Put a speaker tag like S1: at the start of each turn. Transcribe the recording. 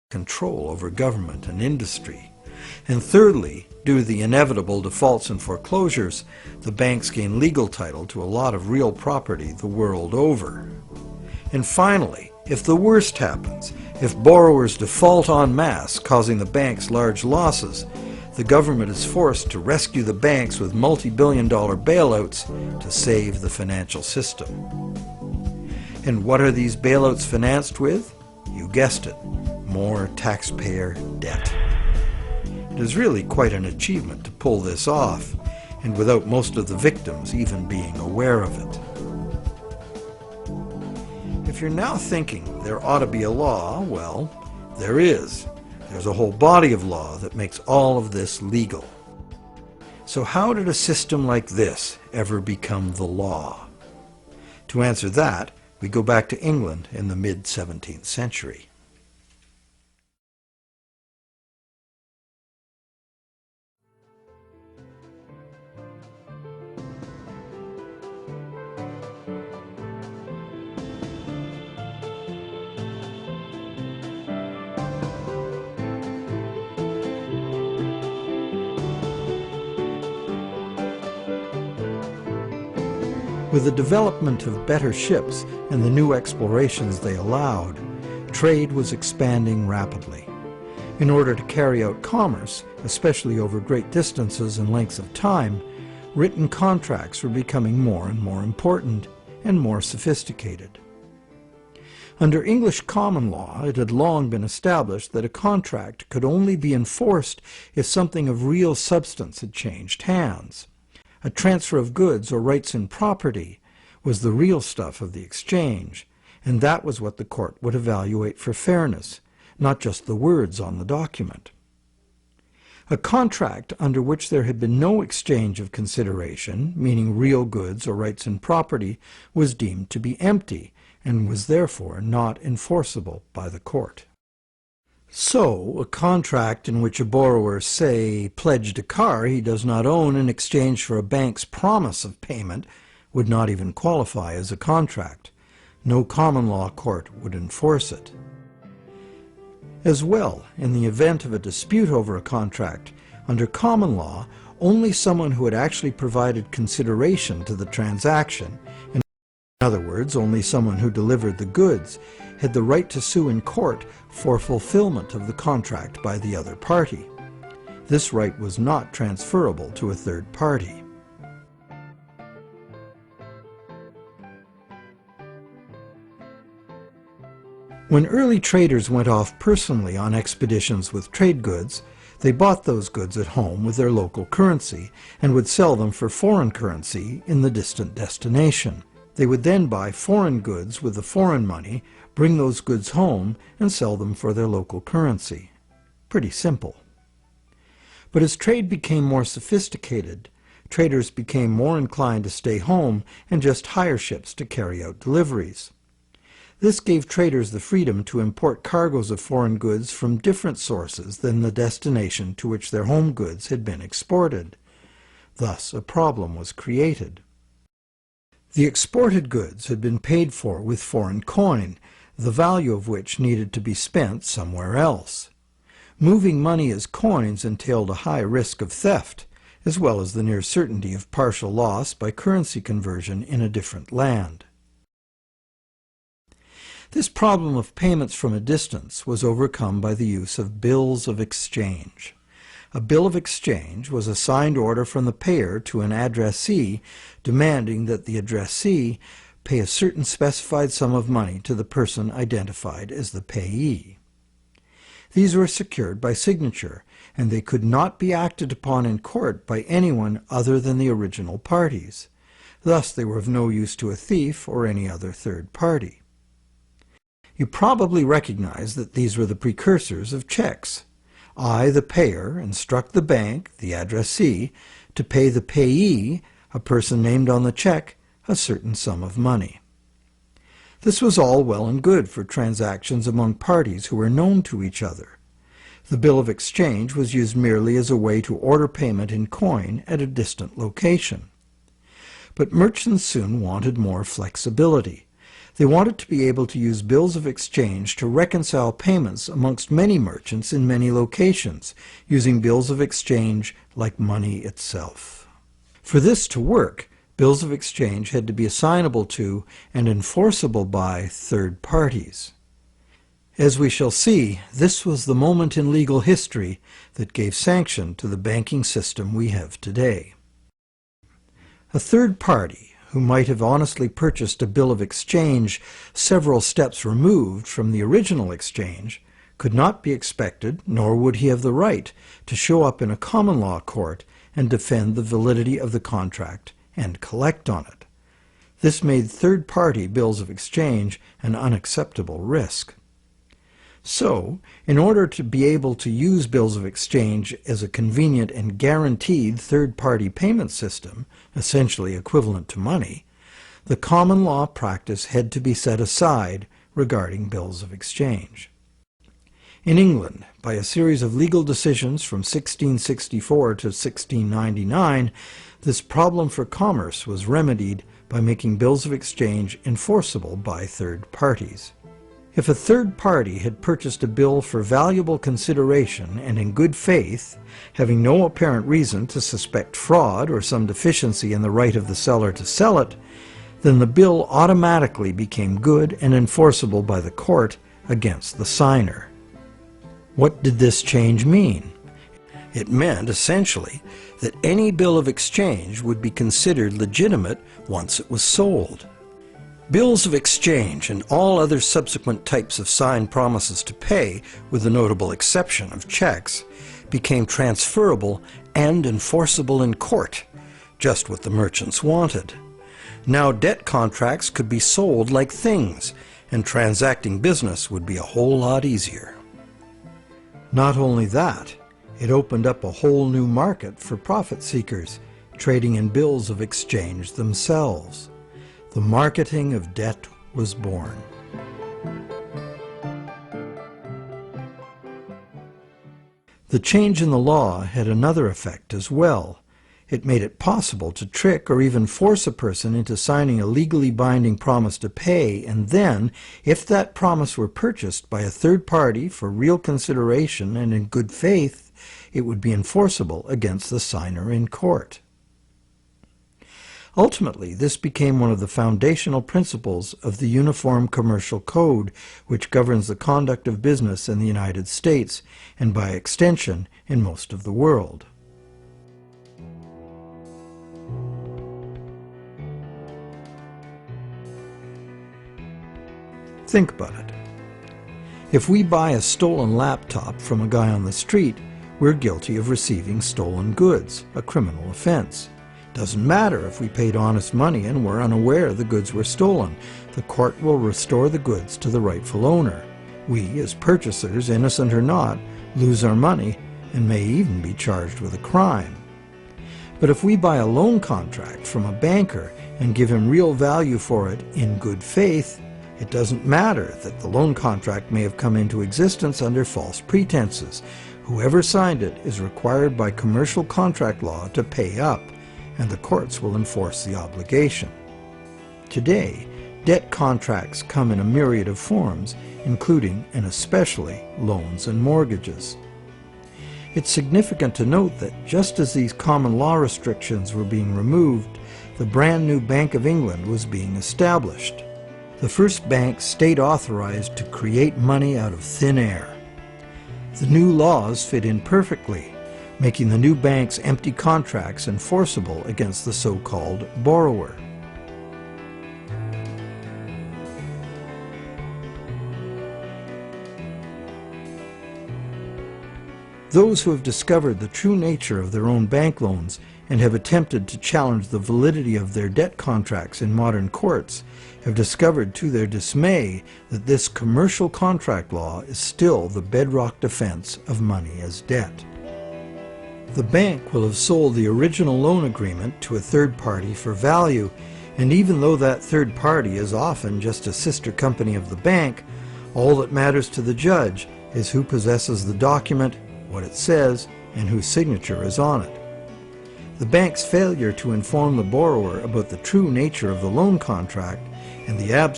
S1: control over government and industry. And thirdly, due to the inevitable defaults and foreclosures, the banks gain legal title to a lot of real property the world over. And finally, if the worst happens, if borrowers default en masse, causing the banks large losses, the government is forced to rescue the banks with multi-billion-dollar bailouts to save the financial system. And what are these bailouts financed with? You guessed it, more taxpayer debt. It is really quite an achievement to pull this off, and without most of the victims even being aware of it. If you're now thinking there ought to be a law, well, there is. There's a whole body of law that makes all of this legal. So how did a system like this ever become the law? To answer that, we go back to England in the mid-17th century. With the development of better ships and the new explorations they allowed, trade was expanding rapidly. In order to carry out commerce, especially over great distances and lengths of time, written contracts were becoming more and more important and more sophisticated. Under English common law, it had long been established that a contract could only be enforced if something of real substance had changed hands. A transfer of goods or rights in property was the real stuff of the exchange, and that was what the court would evaluate for fairness, not just the words on the document. A contract under which there had been no exchange of consideration, meaning real goods or rights in property, was deemed to be empty and was therefore not enforceable by the court. So, a contract in which a borrower, say, pledged a car he does not own in exchange for a bank's promise of payment would not even qualify as a contract. No common law court would enforce it. As well, in the event of a dispute over a contract, under common law, only someone who had actually provided consideration to the transaction, in other words, only someone who delivered the goods, had the right to sue in court for fulfillment of the contract by the other party. This right was not transferable to a third party. When early traders went off personally on expeditions with trade goods, they bought those goods at home with their local currency and would sell them for foreign currency in the distant destination. They would then buy foreign goods with the foreign money, bring those goods home, and sell them for their local currency. Pretty simple. But as trade became more sophisticated, traders became more inclined to stay home and just hire ships to carry out deliveries. This gave traders the freedom to import cargoes of foreign goods from different sources than the destination to which their home goods had been exported. Thus, a problem was created. The exported goods had been paid for with foreign coin, the value of which needed to be spent somewhere else. Moving money as coins entailed a high risk of theft, as well as the near certainty of partial loss by currency conversion in a different land. This problem of payments from a distance was overcome by the use of bills of exchange. A bill of exchange was a signed order from the payer to an addressee demanding that the addressee pay a certain specified sum of money to the person identified as the payee. These were secured by signature, and they could not be acted upon in court by anyone other than the original parties. Thus they were of no use to a thief or any other third party. You probably recognize that these were the precursors of checks. I, the payer, instruct the bank, the addressee, to pay the payee, a person named on the check, a certain sum of money. This was all well and good for transactions among parties who were known to each other. The bill of exchange was used merely as a way to order payment in coin at a distant location. But merchants soon wanted more flexibility. They wanted to be able to use bills of exchange to reconcile payments amongst many merchants in many locations, using bills of exchange like money itself. For this to work, bills of exchange had to be assignable to and enforceable by third parties. As we shall see, this was the moment in legal history that gave sanction to the banking system we have today. A third party, who might have honestly purchased a bill of exchange several steps removed from the original exchange, could not be expected, nor would he have the right, to show up in a common law court and defend the validity of the contract and collect on it. This made third-party bills of exchange an unacceptable risk. So, in order to be able to use bills of exchange as a convenient and guaranteed third-party payment system, essentially equivalent to money, the common law practice had to be set aside regarding bills of exchange. In England, by a series of legal decisions from 1664 to 1699, this problem for commerce was remedied by making bills of exchange enforceable by third parties. If a third party had purchased a bill for valuable consideration and in good faith, having no apparent reason to suspect fraud or some deficiency in the right of the seller to sell it, then the bill automatically became good and enforceable by the court against the signer. What did this change mean? It meant, essentially, that any bill of exchange would be considered legitimate once it was sold. Bills of exchange and all other subsequent types of signed promises to pay, with the notable exception of checks, became transferable and enforceable in court, just what the merchants wanted. Now debt contracts could be sold like things, and transacting business would be a whole lot easier. Not only that, it opened up a whole new market for profit seekers, trading in bills of exchange themselves. The marketing of debt was born. The change in the law had another effect as well. It made it possible to trick or even force a person into signing a legally binding promise to pay, and then, if that promise were purchased by a third party for real consideration and in good faith, it would be enforceable against the signer in court. Ultimately, this became one of the foundational principles of the Uniform Commercial Code, which governs the conduct of business in the United States, and by extension, in most of the world. Think about it. If we buy a stolen laptop from a guy on the street, we're guilty of receiving stolen goods, a criminal offense. Doesn't matter if we paid honest money and were unaware the goods were stolen. The court will restore the goods to the rightful owner. We, as purchasers, innocent or not, lose our money and may even be charged with a crime. But if we buy a loan contract from a banker and give him real value for it in good faith, it doesn't matter that the loan contract may have come into existence under false pretenses. Whoever signed it is required by commercial contract law to pay up, and the courts will enforce the obligation. Today, debt contracts come in a myriad of forms, including and especially loans and mortgages. It's significant to note that just as these common law restrictions were being removed, the brand new Bank of England was being established. The first bank state authorized to create money out of thin air. The new laws fit in perfectly, making the new bank's empty contracts enforceable against the so-called borrower. Those who have discovered the true nature of their own bank loans and have attempted to challenge the validity of their debt contracts in modern courts have discovered to their dismay that this commercial contract law is still the bedrock defense of money as debt. The bank will have sold the original loan agreement to a third party for value, and even though that third party is often just a sister company of the bank, all that matters to the judge is who possesses the document, what it says, and whose signature is on it. The bank's failure to inform the borrower about the true nature of the loan contract and the absence